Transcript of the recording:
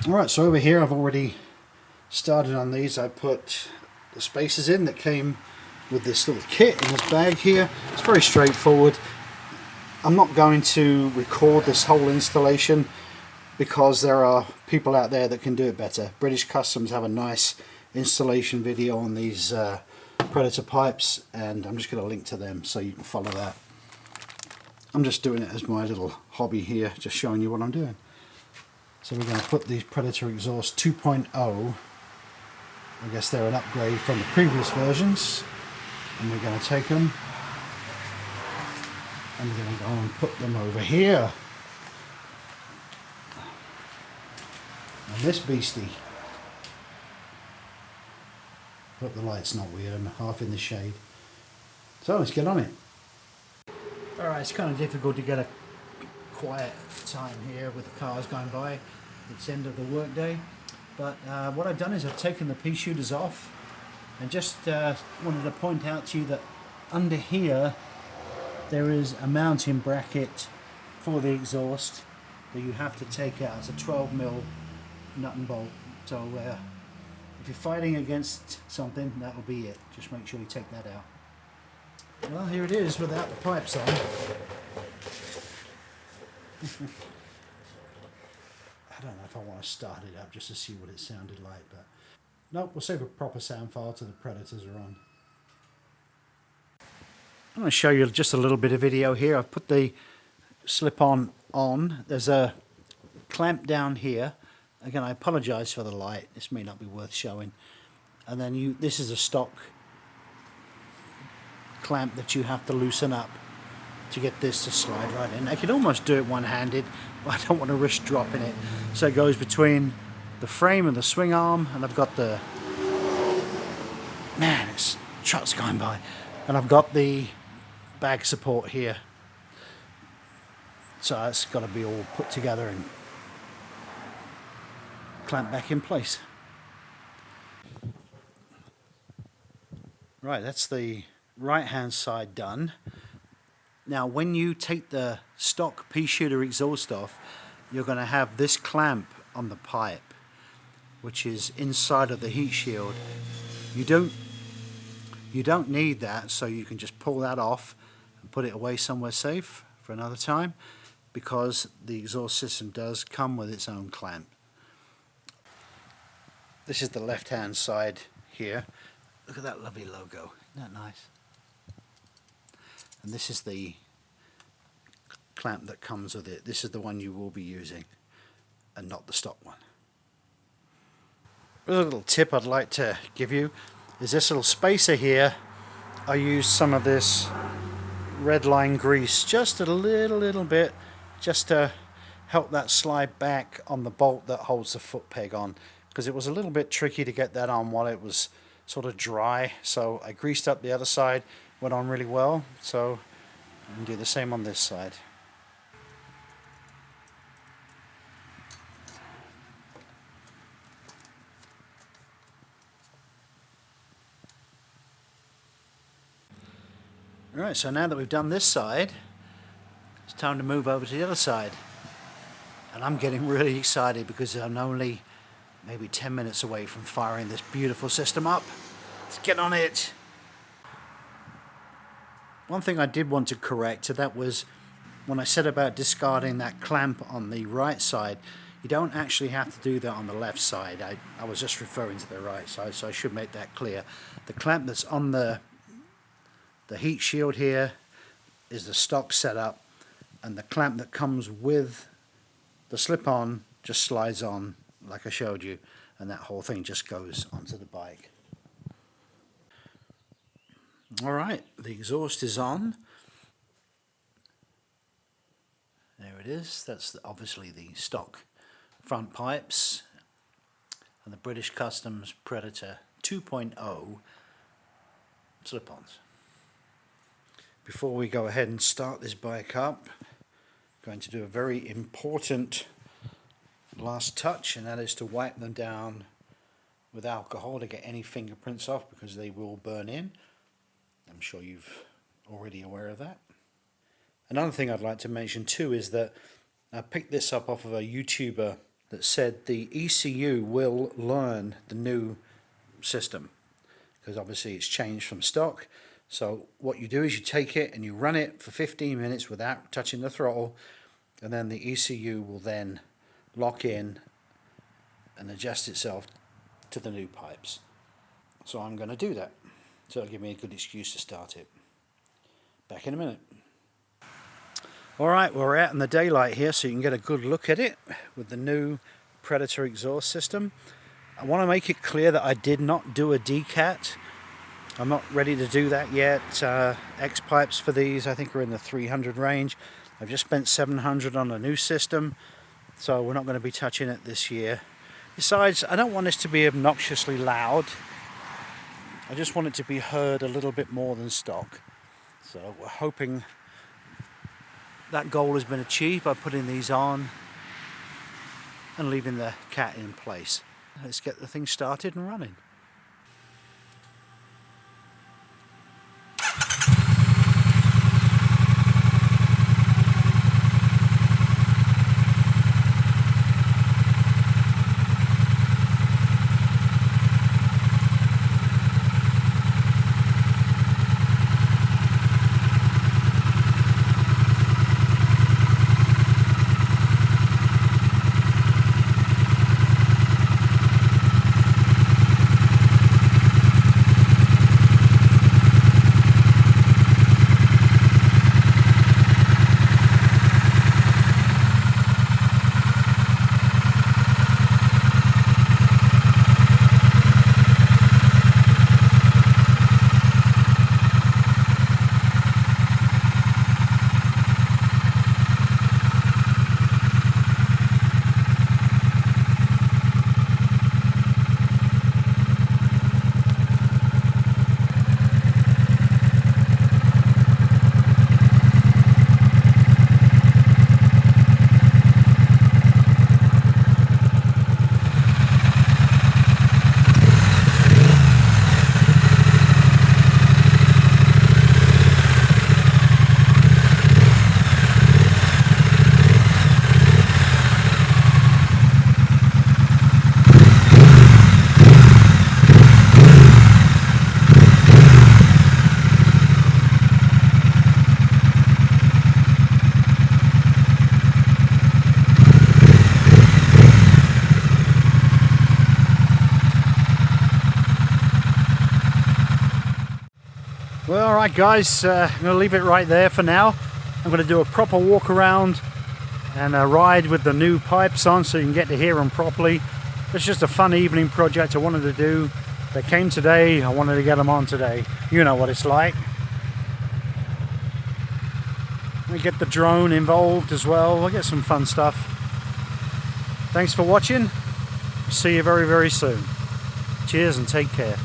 Alright, so over here I've already started on these. I put the spacers in that came with this little kit in this bag here. It's very straightforward. I'm not going to record this whole installation because there are people out there that can do it better. British Customs have a nice installation video on these Predator pipes, and I'm just going to link to them so you can follow that. I'm just doing it as my little hobby here, just showing you what I'm doing. So we're going to put these Predator exhaust 2.0, I guess they're an upgrade from the previous versions, and we're going to take them and we're going to go and put them over here. And this beastie, hope the light's not weird, I'm half in the shade. So let's get on it. Alright, it's kind of difficult to get a quiet time here with the cars going by. It's the end of the work day, but what I've done is I've taken the pea shooters off and just wanted to point out to you that under here there is a mounting bracket for the exhaust that you have to take out. It's a 12mm nut and bolt, so if you're fighting against something, that will be it. Just make sure you take that out. Well, here it is without the pipes on. I don't know if I want to start it up just to see what it sounded like, but nope, we'll save a proper sound file till the Predators are on. I'm going to show you just a little bit of video here. I've put the slip-on on. There's a clamp down here. Again, I apologise for the light. This may not be worth showing. And then this is a stock clamp that you have to loosen up to get this to slide right in. I could almost do it one-handed, but I don't want to risk dropping it. So it goes between the frame and the swing arm, and I've got the... Man, it's trucks going by. And I've got the bag support here. So it's got to be all put together and clamped back in place. Right, that's the right-hand side done. Now when you take the stock pea shooter exhaust off, you're going to have this clamp on the pipe, which is inside of the heat shield. You don't need that, so you can just pull that off and put it away somewhere safe for another time, because the exhaust system does come with its own clamp. This is the left-hand side here. Look at that lovely logo. Isn't that nice? And this is the clamp that comes with it. This is the one you will be using and not the stock one. A little tip I'd like to give you is this little spacer here. I used some of this red line grease, just a little bit, just to help that slide back on the bolt that holds the foot peg on, because it was a little bit tricky to get that on while it was sort of dry. So I greased up the other side, went on really well, so I can do the same on this side. Alright, so now that we've done this side, it's time to move over to the other side. And I'm getting really excited because I'm only maybe 10 minutes away from firing this beautiful system up. Let's get on it! One thing I did want to correct, so that was when I said about discarding that clamp on the right side, you don't actually have to do that on the left side. I was just referring to the right side, so I should make that clear. The clamp that's on the heat shield here is the stock setup, and the clamp that comes with the slip-on just slides on like I showed you, and that whole thing just goes onto the bike. Alright, the exhaust is on. There it is. That's obviously the stock front pipes and the British Customs Predator 2.0 slip-ons. Before we go ahead and start this bike up, I'm going to do a very important last touch, and that is to wipe them down with alcohol to get any fingerprints off, because they will burn in. I'm sure you've already aware of that. Another thing I'd like to mention too is that I picked this up off of a YouTuber that said the ECU will learn the new system, because obviously it's changed from stock. So what you do is you take it and you run it for 15 minutes without touching the throttle, and then the ECU will then lock in and adjust itself to the new pipes. So I'm going to do that. So it'll give me a good excuse to start it. Back in a minute. Alright, we're out in the daylight here so you can get a good look at it with the new Predator exhaust system. I want to make it clear that I did not do a decat. I'm not ready to do that yet. X pipes for these I think are in the 300 range. I've just spent 700 on a new system, so we're not going to be touching it this year. Besides, I don't want this to be obnoxiously loud. I just want it to be heard a little bit more than stock. So we're hoping that goal has been achieved by putting these on and leaving the cat in place. Let's get the thing started and running. Well, alright guys, I'm going to leave it right there for now. I'm going to do a proper walk around and a ride with the new pipes on so you can get to hear them properly. It's just a fun evening project I wanted to do. They came today, I wanted to get them on today. You know what it's like. We get the drone involved as well, we'll get some fun stuff. Thanks for watching, see you very, very soon. Cheers and take care.